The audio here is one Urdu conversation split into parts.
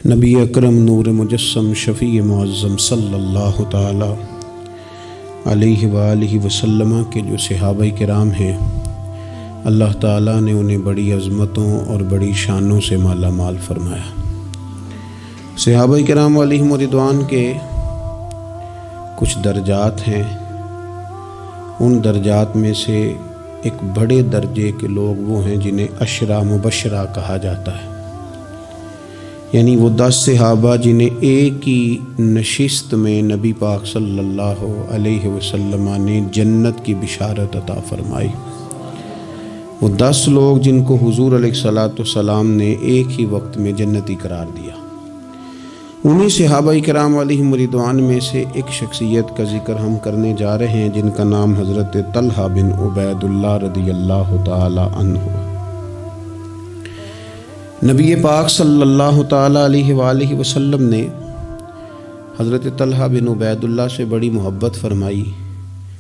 نبی اکرم نور مجسم شفیع معظم صلی اللہ تعالی علیہ وآلہ وسلم کے جو صحابہ کرام ہیں، اللہ تعالیٰ نے انہیں بڑی عظمتوں اور بڑی شانوں سے مالا مال فرمایا۔ صحابہ کرام علیہم رضوان کے کچھ درجات ہیں، ان درجات میں سے ایک بڑے درجے کے لوگ وہ ہیں جنہیں عشرہ مبشرہ کہا جاتا ہے، یعنی وہ 10 صحابہ جنہیں ایک ہی نشست میں نبی پاک صلی اللہ علیہ وسلم نے جنت کی بشارت عطا فرمائی۔ وہ 10 لوگ جن کو حضور علیہ الصلوۃ والسلام نے ایک ہی وقت میں جنتی قرار دیا۔ انہی صحابہ کرام علیہم رضوان میں سے ایک شخصیت کا ذکر ہم کرنے جا رہے ہیں جن کا نام حضرت طلحہ بن عبید اللہ رضی اللہ تعالی عنہ۔ نبی پاک صلی اللہ تعالی علیہ وآلہ وسلم نے حضرت طلحہ بن عبید اللہ سے بڑی محبت فرمائی۔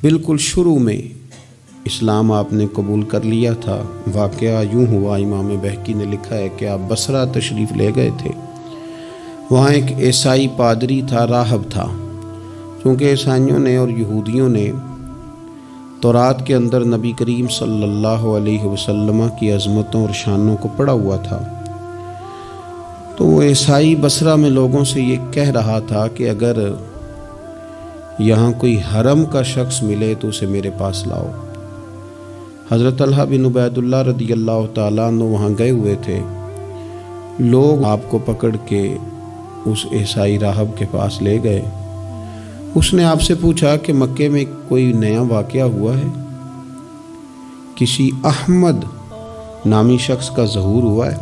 بالکل شروع میں اسلام آپ نے قبول کر لیا تھا۔ واقعہ یوں ہوا، امام بہقی نے لکھا ہے کہ آپ بصرہ تشریف لے گئے تھے۔ وہاں ایک عیسائی پادری تھا، راہب تھا۔ چونکہ عیسائیوں نے اور یہودیوں نے تورات کے اندر نبی کریم صلی اللہ علیہ وسلم کی عظمتوں اور شانوں کو پڑھا ہوا تھا، تو وہ عیسائی بصرہ میں لوگوں سے یہ کہہ رہا تھا کہ اگر یہاں کوئی حرم کا شخص ملے تو اسے میرے پاس لاؤ۔ حضرت طلحہ بن عبید اللہ رضی اللہ تعالیٰ عنہ وہاں گئے ہوئے تھے۔ لوگ آپ کو پکڑ کے اس عیسائی راہب کے پاس لے گئے۔ اس نے آپ سے پوچھا کہ مکے میں کوئی نیا واقعہ ہوا ہے، کسی احمد نامی شخص کا ظہور ہوا ہے؟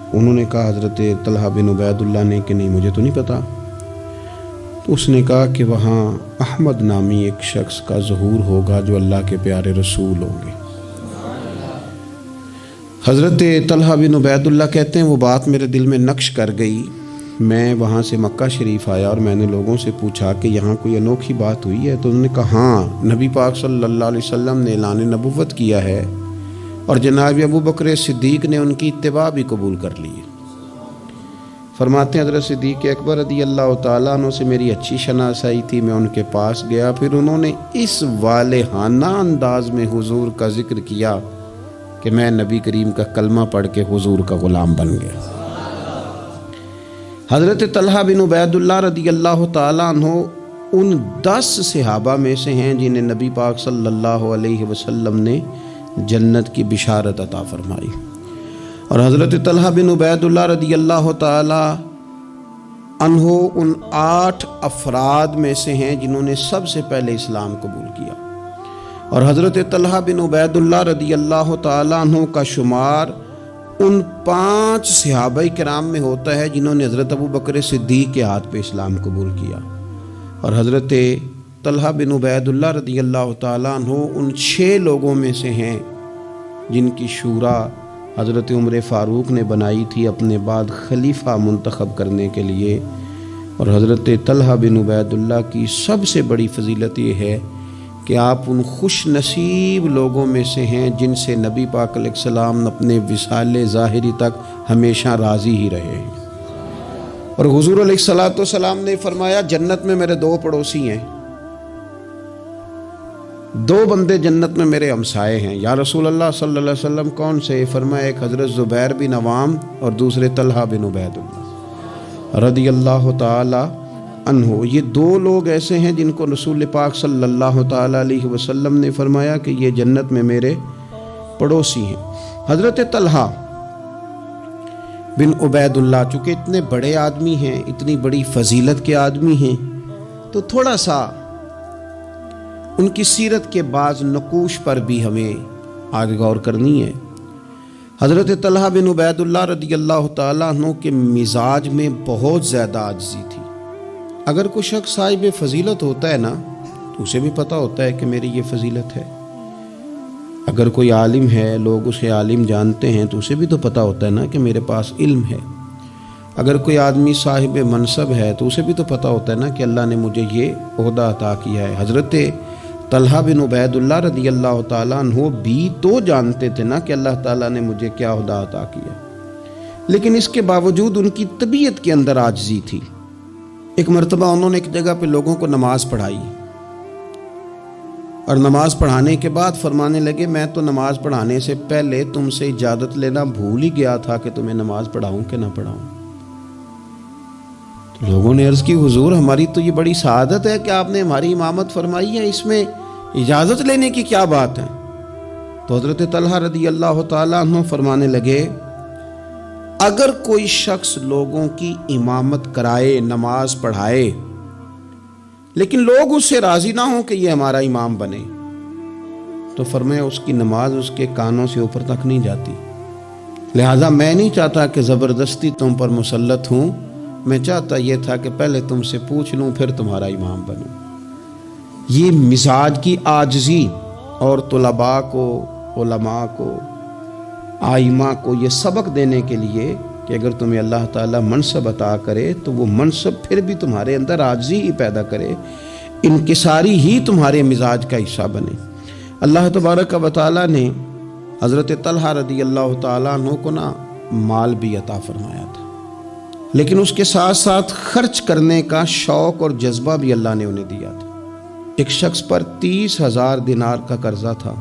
انہوں نے کہا، حضرت طلحہ بن عبید اللہ نے، کہ نہیں مجھے تو نہیں پتا۔ تو اس نے کہا کہ وہاں احمد نامی ایک شخص کا ظہور ہوگا جو اللہ کے پیارے رسول ہوں گے۔ حضرت طلحہ بن عبید اللہ کہتے ہیں وہ بات میرے دل میں نقش کر گئی۔ میں وہاں سے مکہ شریف آیا اور میں نے لوگوں سے پوچھا کہ یہاں کوئی انوکھی بات ہوئی ہے؟ تو انہوں نے کہا ہاں، نبی پاک صلی اللہ علیہ وسلم نے اعلان نبوت کیا ہے اور جناب ابو بکر صدیق نے ان کی اتباع بھی قبول کر لی ہے۔ فرماتے ہیں حضرت صدیق اکبر رضی اللہ تعالیٰ عنہ سے میری اچھی شناسائی تھی، میں ان کے پاس گیا، پھر انہوں نے اس والہانہ انداز میں حضور کا ذکر کیا کہ میں نبی کریم کا کلمہ پڑھ کے حضور کا غلام بن گیا۔ حضرت طلحہ بن عبید اللہ رضی اللہ تعالیٰ عنہ ان 10 صحابہ میں سے ہیں جنہیں نبی پاک صلی اللہ علیہ وسلم نے جنت کی بشارت عطا فرمائی۔ اور حضرت طلحہ بن عبید اللہ رضی اللہ تعالی عنہ ان 8 افراد میں سے ہیں جنہوں نے سب سے پہلے اسلام قبول کیا۔ اور حضرت طلحہ بن عبید اللہ رضی اللہ تعالی عنہ کا شمار ان 5 صحابہ کرام میں ہوتا ہے جنہوں نے حضرت ابو بکر صدیق کے ہاتھ پہ اسلام قبول کیا۔ اور حضرت طلحہ بن عبید اللہ رضی اللہ تعالیٰ عنہ ان 6 لوگوں میں سے ہیں جن کی شورا حضرت عمر فاروق نے بنائی تھی اپنے بعد خلیفہ منتخب کرنے کے لیے۔ اور حضرت طلحہ بن عبید اللہ کی سب سے بڑی فضیلت یہ ہے کہ آپ ان خوش نصیب لوگوں میں سے ہیں جن سے نبی پاک علیہ السلام اپنے وصال ظاہری تک ہمیشہ راضی ہی رہے ہیں۔ اور حضور علیہ الصلوۃ والسلام نے فرمایا جنت میں میرے 2 پڑوسی ہیں، 2 بندے جنت میں میرے ہمسائے ہیں۔ یا رسول اللہ صلی اللہ علیہ وسلم کون سے؟ فرمایا ایک حضرت زبیر بن عوام اور دوسرے طلحہ بن عبید اللہ رضی اللہ تعالی عنہ۔ یہ 2 لوگ ایسے ہیں جن کو رسول پاک صلی اللہ تعالی علیہ وسلم نے فرمایا کہ یہ جنت میں میرے پڑوسی ہیں۔ حضرت طلحہ بن عبید اللہ چونکہ اتنے بڑے آدمی ہیں، اتنی بڑی فضیلت کے آدمی ہیں، تو تھوڑا سا ان کی سیرت کے بعض نقوش پر بھی ہمیں آگے غور کرنی ہے۔ حضرت طلحہ بن عبید اللہ رضی اللہ تعالیٰ عنہ کے مزاج میں بہت زیادہ عاجزی تھی۔ اگر کوئی شخص صاحب فضیلت ہوتا ہے نا تو اسے بھی پتہ ہوتا ہے کہ میری یہ فضیلت ہے۔ اگر کوئی عالم ہے، لوگ اسے عالم جانتے ہیں، تو اسے بھی تو پتہ ہوتا ہے نا کہ میرے پاس علم ہے۔ اگر کوئی آدمی صاحب منصب ہے تو اسے بھی تو پتہ ہوتا ہے نا کہ اللہ نے مجھے یہ عہدہ عطا کیا ہے۔ حضرت طلحہ بن عبید اللہ رضی اللہ تعالیٰ عنہ بھی تو جانتے تھے نا کہ اللہ تعالیٰ نے مجھے کیا عہدہ عطا کیا۔ لیکن اس کے باوجود ان کی طبیعت کے اندر عاجزی تھی۔ ایک مرتبہ انہوں نے ایک جگہ پہ لوگوں کو نماز پڑھائی، اور نماز پڑھانے کے بعد فرمانے لگے میں تو نماز پڑھانے سے پہلے تم سے اجازت لینا بھول ہی گیا تھا کہ تمہیں نماز پڑھاؤں کہ نہ پڑھاؤں۔ تو لوگوں نے عرض کی حضور ہماری تو یہ بڑی سعادت ہے کہ آپ نے ہماری امامت فرمائی ہے، اس میں اجازت لینے کی کیا بات ہے؟ تو حضرت طلحہ رضی اللہ تعالیٰ عنہ فرمانے لگے اگر کوئی شخص لوگوں کی امامت کرائے، نماز پڑھائے، لیکن لوگ اس سے راضی نہ ہوں کہ یہ ہمارا امام بنے، تو فرمایا اس کی نماز اس کے کانوں سے اوپر تک نہیں جاتی۔ لہٰذا میں نہیں چاہتا کہ زبردستی تم پر مسلط ہوں، میں چاہتا یہ تھا کہ پہلے تم سے پوچھ لوں پھر تمہارا امام بنوں۔ یہ مزاج کی عاجزی، اور طلباء کو، علماء کو، آئمہ کو یہ سبق دینے کے لیے کہ اگر تمہیں اللہ تعالیٰ منصب عطا کرے تو وہ منصب پھر بھی تمہارے اندر عاجزی ہی پیدا کرے، انکساری ہی تمہارے مزاج کا حصہ بنے۔ اللہ تبارک و تعالیٰ نے حضرت طلحہ رضی اللہ تعالیٰ عنہ کو مال بھی عطا فرمایا تھا، لیکن اس کے ساتھ ساتھ خرچ کرنے کا شوق اور جذبہ بھی اللہ نے انہیں دیا تھا۔ ایک شخص پر 30,000 دینار کا قرضہ تھا،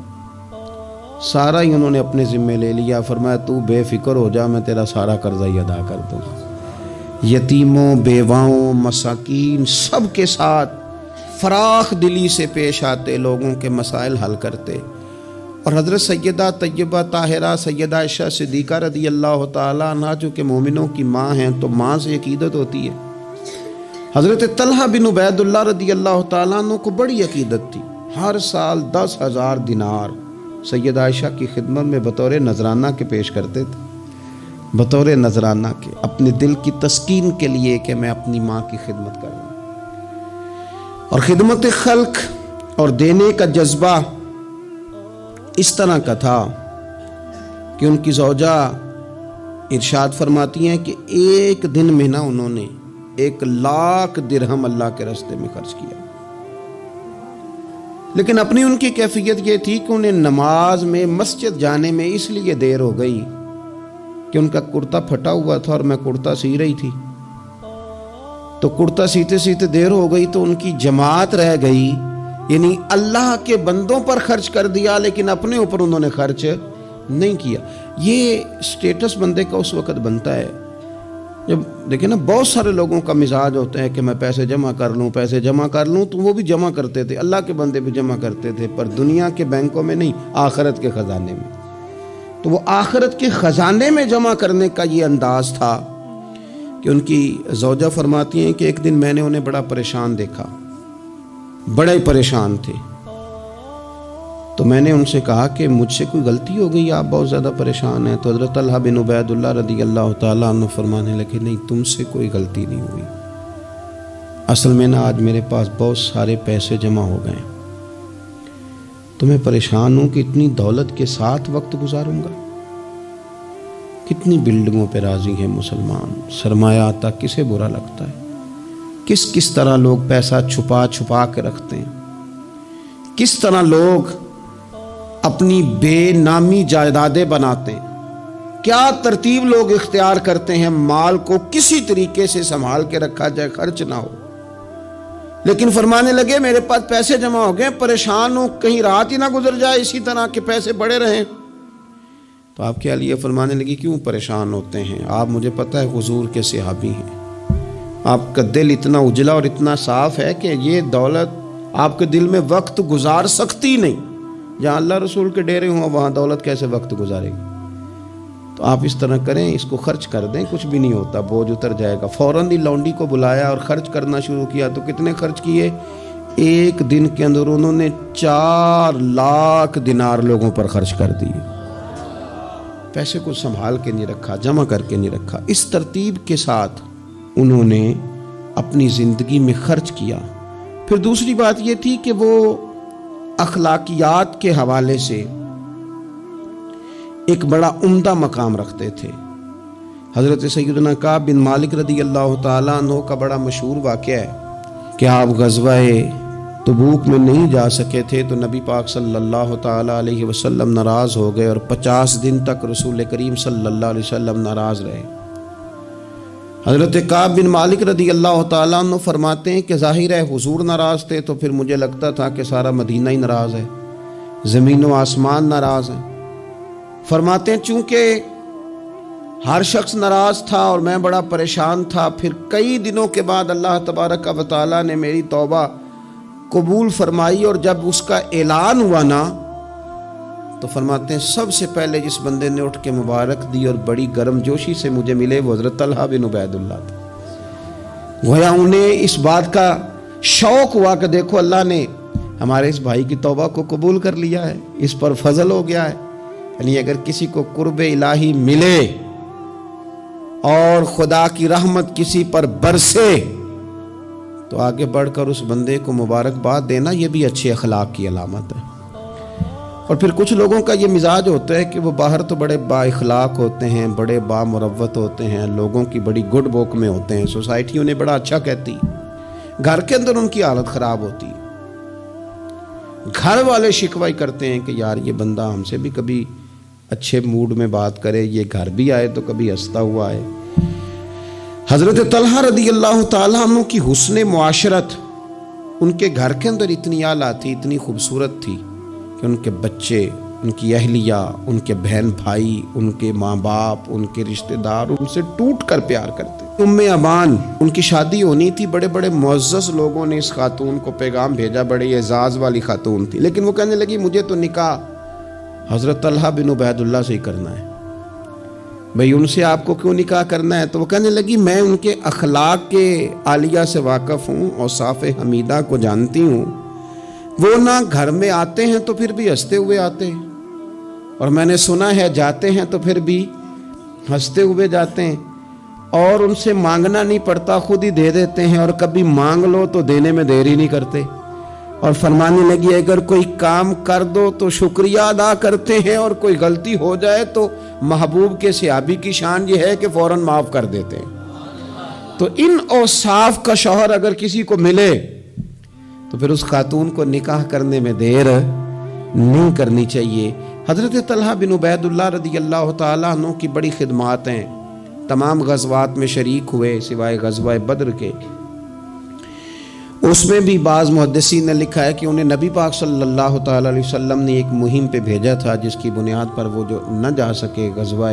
سارا ہی انہوں نے اپنے ذمے لے لیا، فرمایا تو بے فکر ہو جا، میں تیرا سارا قرضہ ہی ادا کر دوں گا۔ یتیموں، بیواؤں، مساکین سب کے ساتھ فراخ دلی سے پیش آتے، لوگوں کے مسائل حل کرتے۔ اور حضرت سیدہ طیبہ طاہرہ سیدہ عائشہ صدیقہ رضی اللہ تعالیٰ عنہ چونکہ مومنوں کی ماں ہیں تو ماں سے عقیدت ہوتی ہے۔ حضرت طلحہ بن عبید اللہ رضی اللہ تعالیٰ عنہ کو بڑی عقیدت تھی، ہر سال 10,000 دینار سیدہ عائشہ کی خدمت میں بطور نذرانہ کے پیش کرتے تھے، بطور نذرانہ کے، اپنے دل کی تسکین کے لیے کہ میں اپنی ماں کی خدمت کر رہا ہوں۔ اور خدمت خلق اور دینے کا جذبہ اس طرح کا تھا کہ ان کی زوجہ ارشاد فرماتی ہیں کہ ایک دن میں انہوں نے 1,00,000 درہم اللہ کے راستے میں خرچ کیا۔ لیکن اپنی ان کی کیفیت یہ تھی کہ انہیں نماز میں مسجد جانے میں اس لیے دیر ہو گئی کہ ان کا کرتا پھٹا ہوا تھا اور میں کرتا سی رہی تھی، تو کرتا سیتے سیتے دیر ہو گئی تو ان کی جماعت رہ گئی، یعنی اللہ کے بندوں پر خرچ کر دیا لیکن اپنے اوپر انہوں نے خرچ نہیں کیا۔ یہ سٹیٹس بندے کا اس وقت بنتا ہے جب دیکھیں نا، بہت سارے لوگوں کا مزاج ہوتا ہے کہ میں پیسے جمع کر لوں، تو وہ بھی جمع کرتے تھے، اللہ کے بندے بھی جمع کرتے تھے، پر دنیا کے بینکوں میں نہیں، آخرت کے خزانے میں۔ تو وہ آخرت کے خزانے میں جمع کرنے کا یہ انداز تھا کہ ان کی زوجہ فرماتی ہیں کہ ایک دن میں نے انہیں بڑا پریشان دیکھا، بڑے پریشان تھے، تو میں نے ان سے کہا کہ مجھ سے کوئی غلطی ہو گئی، آپ بہت زیادہ پریشان ہیں؟ تو حضرت طلحہ بن عبید اللہ رضی اللہ تعالیٰ عنہ فرمانے لگے نہیں، تم سے کوئی غلطی نہیں ہوئی، اصل میں آج میرے پاس بہت سارے پیسے جمع ہو گئے، تو میں پریشان ہوں کہ اتنی دولت کے ساتھ وقت گزاروں گا۔ کتنی بلڈنگوں پہ راضی ہیں مسلمان، سرمایہ آتا کسے برا لگتا ہے، کس طرح لوگ پیسہ چھپا چھپا کے رکھتے ہیں، کس طرح لوگ اپنی بے نامی جائیدادیں بناتے ہیں، کیا ترتیب لوگ اختیار کرتے ہیں مال کو کسی طریقے سے سنبھال کے رکھا جائے، خرچ نہ ہو۔ لیکن فرمانے لگے میرے پاس پیسے جمع ہو گئے، پریشان ہوں کہیں رات ہی نہ گزر جائے اسی طرح کے پیسے بڑے رہیں۔ تو آپ کے علیہ فرمانے لگی کیوں پریشان ہوتے ہیں، آپ مجھے پتہ ہے حضور کے صحابی ہیں، آپ کا دل اتنا اجلا اور اتنا صاف ہے کہ یہ دولت آپ کے دل میں وقت گزار سکتی نہیں، جہاں اللہ رسول کے ڈیرے ہوں وہاں دولت کیسے وقت گزارے گی؟ تو آپ اس طرح کریں، اس کو خرچ کر دیں، کچھ بھی نہیں ہوتا، بوجھ اتر جائے گا۔ فوراً ہی لونڈی کو بلایا اور خرچ کرنا شروع کیا۔ تو کتنے خرچ کیے؟ ایک دن کے اندر انہوں نے 4,00,000 دینار لوگوں پر خرچ کر دیے۔ پیسے کو سنبھال کے نہیں رکھا، جمع کر کے نہیں رکھا، اس ترتیب کے ساتھ انہوں نے اپنی زندگی میں خرچ کیا۔ پھر دوسری بات یہ تھی کہ وہ اخلاقیات کے حوالے سے ایک بڑا عمدہ مقام رکھتے تھے۔ حضرت سیدنا کعب بن مالک رضی اللہ تعالیٰ عنہ کا بڑا مشہور واقعہ ہے کہ آپ غزوہ تبوک میں نہیں جا سکے تھے تو نبی پاک صلی اللہ تعالیٰ علیہ وسلم ناراض ہو گئے اور 50 دن تک رسول کریم صلی اللہ علیہ وسلم ناراض رہے۔ حضرت کعب بن مالک رضی اللہ تعالیٰ عنہ فرماتے ہیں کہ ظاہر ہے حضور ناراض تھے تو پھر مجھے لگتا تھا کہ سارا مدینہ ہی ناراض ہے، زمین و آسمان ناراض ہیں۔ فرماتے ہیں چونکہ ہر شخص ناراض تھا اور میں بڑا پریشان تھا، پھر کئی دنوں کے بعد اللہ تبارک و تعالیٰ نے میری توبہ قبول فرمائی، اور جب اس کا اعلان ہوا نا تو فرماتے ہیں سب سے پہلے جس بندے نے اٹھ کے مبارک دی اور بڑی گرم جوشی سے مجھے ملے وہ حضرت طلحہ بن عبید اللہ تھے۔ گویا انہیں اس بات کا شوق ہوا کہ دیکھو اللہ نے ہمارے اس بھائی کی توبہ کو قبول کر لیا ہے، اس پر فضل ہو گیا ہے۔ یعنی اگر کسی کو قرب الہی ملے اور خدا کی رحمت کسی پر برسے تو آگے بڑھ کر اس بندے کو مبارکباد دینا یہ بھی اچھے اخلاق کی علامت ہے۔ اور پھر کچھ لوگوں کا یہ مزاج ہوتا ہے کہ وہ باہر تو بڑے با اخلاق ہوتے ہیں، بڑے با مروت ہوتے ہیں، لوگوں کی بڑی گڈ بک میں ہوتے ہیں، سوسائٹی انہیں بڑا اچھا کہتی، گھر کے اندر ان کی حالت خراب ہوتی، گھر والے شکوہ کرتے ہیں کہ یار یہ بندہ ہم سے بھی کبھی اچھے موڈ میں بات کرے، یہ گھر بھی آئے تو کبھی ہنستا ہوا آئے۔ حضرت طلحہ رضی اللہ تعالیٰ عنہ کی حسن معاشرت ان کے گھر کے اندر اتنی اعلیٰ تھی، اتنی خوبصورت تھی کہ ان کے بچے، ان کی اہلیہ، ان کے بہن بھائی، ان کے ماں باپ، ان کے رشتہ دار ان سے ٹوٹ کر پیار کرتے۔ ام امان ان کی شادی ہونی تھی، بڑے بڑے معزز لوگوں نے اس خاتون کو پیغام بھیجا، بڑے اعزاز والی خاتون تھی، لیکن وہ کہنے لگی مجھے تو نکاح حضرت طلحہ بن عبید اللہ سے ہی کرنا ہے۔ بھئی ان سے آپ کو کیوں نکاح کرنا ہے؟ تو وہ کہنے لگی میں ان کے اخلاق کے عالیہ سے واقف ہوں، اوصاف حمیدہ کو جانتی ہوں، وہ نہ گھر میں آتے ہیں تو پھر بھی ہنستے ہوئے آتے ہیں، اور میں نے سنا ہے جاتے ہیں تو پھر بھی ہنستے ہوئے جاتے ہیں، اور ان سے مانگنا نہیں پڑتا، خود ہی دے دیتے ہیں، اور کبھی مانگ لو تو دینے میں دیر ہی نہیں کرتے۔ اور فرمانے لگی اگر کوئی کام کر دو تو شکریہ ادا کرتے ہیں، اور کوئی غلطی ہو جائے تو محبوب کے صحابی کی شان یہ ہے کہ فوراً معاف کر دیتے ہیں۔ تو ان اوصاف کا شوہر اگر کسی کو ملے تو پھر اس خاتون کو نکاح کرنے میں دیر نہیں کرنی چاہیے۔ حضرت طلحہ بن عبید اللہ رضی اللہ تعالیٰ عنہ کی بڑی خدمات ہیں، تمام غزوات میں شریک ہوئے سوائے غزوہ بدر کے۔ اس میں بھی بعض محدثین نے لکھا ہے کہ انہیں نبی پاک صلی اللہ تعالیٰ علیہ وسلم نے ایک مہم پہ بھیجا تھا جس کی بنیاد پر وہ جو نہ جا سکے غزوہ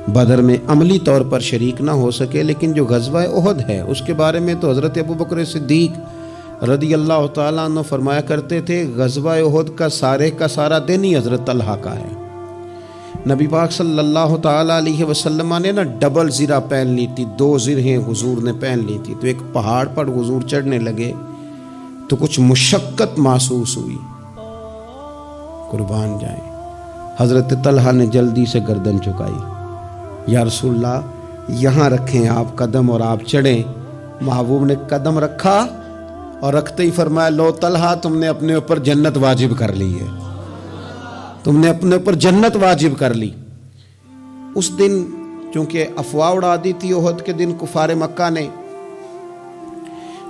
بدر میں، عملی طور پر شریک نہ ہو سکے، لیکن جو غزوہ احد ہے اس کے بارے میں تو حضرت ابو بکر صدیق رضی اللہ تعالیٰ عنہ فرمایا کرتے تھے غزوہ احد کا سارا دن ہی حضرت طلحہ کا ہے۔ نبی پاک صلی اللہ تعالیٰ علیہ وسلم نے نا ڈبل زرہ پہن لی تھی، 2 زرہیں حضور نے پہن لی تھی، تو ایک پہاڑ پر حضور چڑھنے لگے تو کچھ مشقت محسوس ہوئی، قربان جائیں، حضرت طلحہ نے جلدی سے گردن جھکائی، یا رسول اللہ یہاں رکھیں آپ قدم اور آپ چڑھیں۔ محبوب نے قدم رکھا اور رکھتے ہی فرمایا لو طلحہ تم نے اپنے اوپر جنت واجب کر لی ہے، تم نے اپنے اوپر جنت واجب کر لی۔ اس دن چونکہ افواہ اڑا دی تھی احد کے دن کفار مکہ نے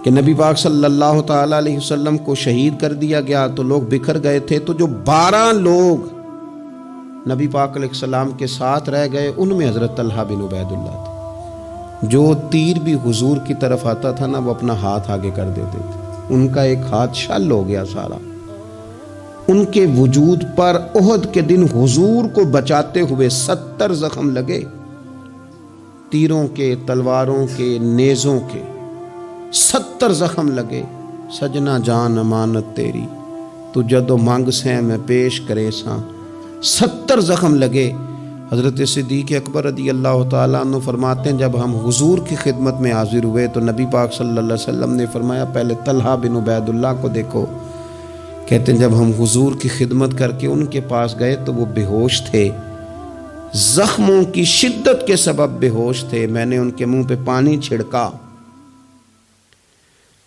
کہ نبی پاک صلی اللہ تعالیٰ علیہ وسلم کو شہید کر دیا گیا، تو لوگ بکھر گئے تھے، تو جو 12 لوگ نبی پاک علیہ السلام کے ساتھ رہ گئے ان میں حضرت طلحہ بن عبید اللہ تھے۔ جو تیر بھی حضور کی طرف آتا تھا نا وہ اپنا ہاتھ آگے کر دیتے تھے، ان کا ایک ہاتھ شل ہو گیا سارا۔ ان کے وجود پر احد کے دن حضور کو بچاتے ہوئے 70 زخم لگے، تیروں کے، تلواروں کے، نیزوں کے 70 زخم لگے۔ سجنا جان امانت تیری تو جدو مانگ سے میں پیش کرے ساں، 70 زخم لگے۔ حضرت صدیق اکبر رضی اللہ تعالیٰ عنہ فرماتے ہیں جب ہم حضور کی خدمت میں حاضر ہوئے تو نبی پاک صلی اللہ علیہ وسلم نے فرمایا پہلے طلحہ بن عبید اللہ کو دیکھو۔ کہتے ہیں جب ہم حضور کی خدمت کر کے ان کے پاس گئے تو وہ بے ہوش تھے، زخموں کی شدت کے سبب بے ہوش تھے، میں نے ان کے منہ پہ پانی چھڑکا۔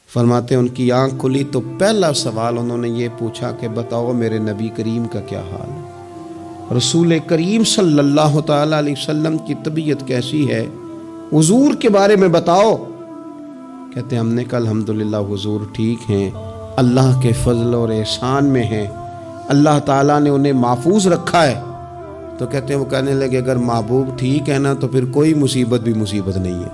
فرماتے ہیں ان کی آنکھ کھلی تو پہلا سوال انہوں نے یہ پوچھا کہ بتاؤ میرے نبی کریم کا کیا حال ہے، رسول کریم صلی اللہ تعالیٰ علیہ وسلم کی طبیعت کیسی ہے، حضور کے بارے میں بتاؤ۔ کہتے ہیں ہم نے کہا الحمدللہ حضور ٹھیک ہیں، اللہ کے فضل اور احسان میں ہیں، اللہ تعالیٰ نے انہیں محفوظ رکھا ہے۔ تو کہتے ہیں وہ کہنے لگے اگر محبوب ٹھیک ہے نا تو پھر کوئی مصیبت بھی مصیبت نہیں ہے،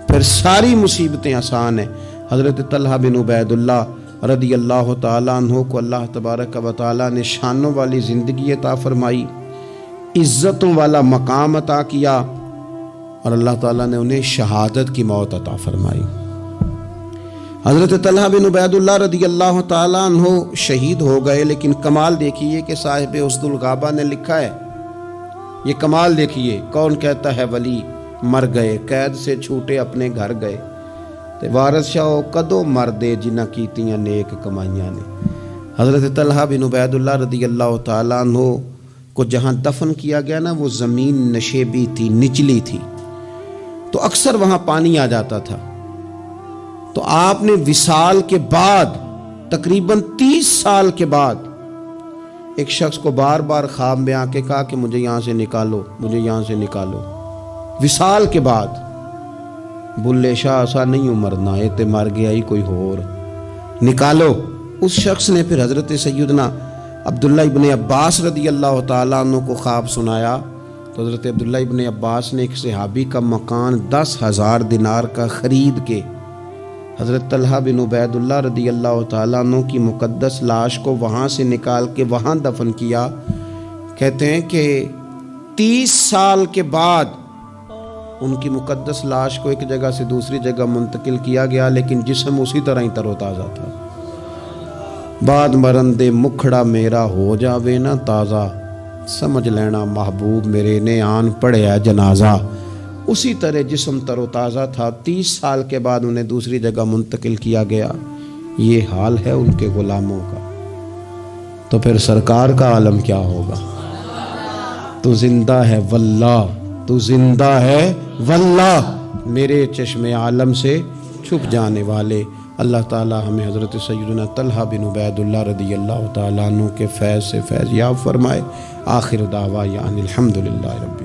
پھر ساری مصیبتیں آسان ہیں۔ حضرت طلحہ بن عبید اللہ رضی اللہ تعالیٰ عنہ کو اللہ تبارک و تعالیٰ نے شانوں والی زندگی عطا فرمائی، عزتوں والا مقام عطا کیا، اور اللہ تعالیٰ نے انہیں شہادت کی موت عطا فرمائی۔ حضرت طلحہ بن عبید اللہ رضی اللہ تعالیٰ عنہ شہید ہو گئے، لیکن کمال دیکھیے کہ صاحب اسد الغابہ نے لکھا ہے، یہ کمال دیکھیے، کون کہتا ہے ولی مر گئے، قید سے چھوٹے اپنے گھر گئے، تے وارث شاہ کدو مردے جنہ کیتیاں نیک کمائیاں نے۔ حضرت طلحہ بن عبید اللہ رضی اللہ تعالیٰ عنہ کو جہاں دفن کیا گیا نا، وہ زمین نشیبی تھی، نچلی تھی، تو اکثر وہاں پانی آ جاتا تھا۔ تو آپ نے وصال کے بعد تقریباً 30 سال کے بعد ایک شخص کو بار بار خواب میں آ کے کہا کہ مجھے یہاں سے نکالو، مجھے یہاں سے نکالو۔ وصال کے بعد بلے شاہ ایسا نہیں مرنا، اے تے مر گیا ہی کوئی اور، نکالو۔ اس شخص نے پھر حضرت سیدنا عبداللہ ابن عباس رضی اللہ تعالیٰ عنہ کو خواب سنایا، تو حضرت عبداللہ ابن عباس نے ایک صحابی کا مکان 10,000 دینار کا خرید کے حضرت طلحہ بن عبید اللہ رضی اللہ تعالیٰ عنہ کی مقدس لاش کو وہاں سے نکال کے وہاں دفن کیا۔ کہتے ہیں کہ 30 سال کے بعد ان کی مقدس لاش کو ایک جگہ سے دوسری جگہ منتقل کیا گیا، لیکن جسم اسی طرح ہی تر و تازہ تھا۔ بعد مرندے مکھڑا میرا ہو جاوے نا تازہ، سمجھ لینا محبوب میرے نے آن پڑھیا جنازہ۔ اسی طرح جسم تر و تازہ تھا، 30 سال کے بعد انہیں دوسری جگہ منتقل کیا گیا۔ یہ حال ہے ان کے غلاموں کا، تو پھر سرکار کا عالم کیا ہوگا؟ تو زندہ ہے واللہ، تو زندہ ہے واللہ، میرے چشم عالم سے چھپ جانے والے۔ اللہ تعالی ہمیں حضرت سیدنا طلحہ بن عبید اللہ رضی اللہ تعالیٰ عنہ کے فیض سے فیض یاب فرمائے۔ آخر دعوانا الحمدللہ رب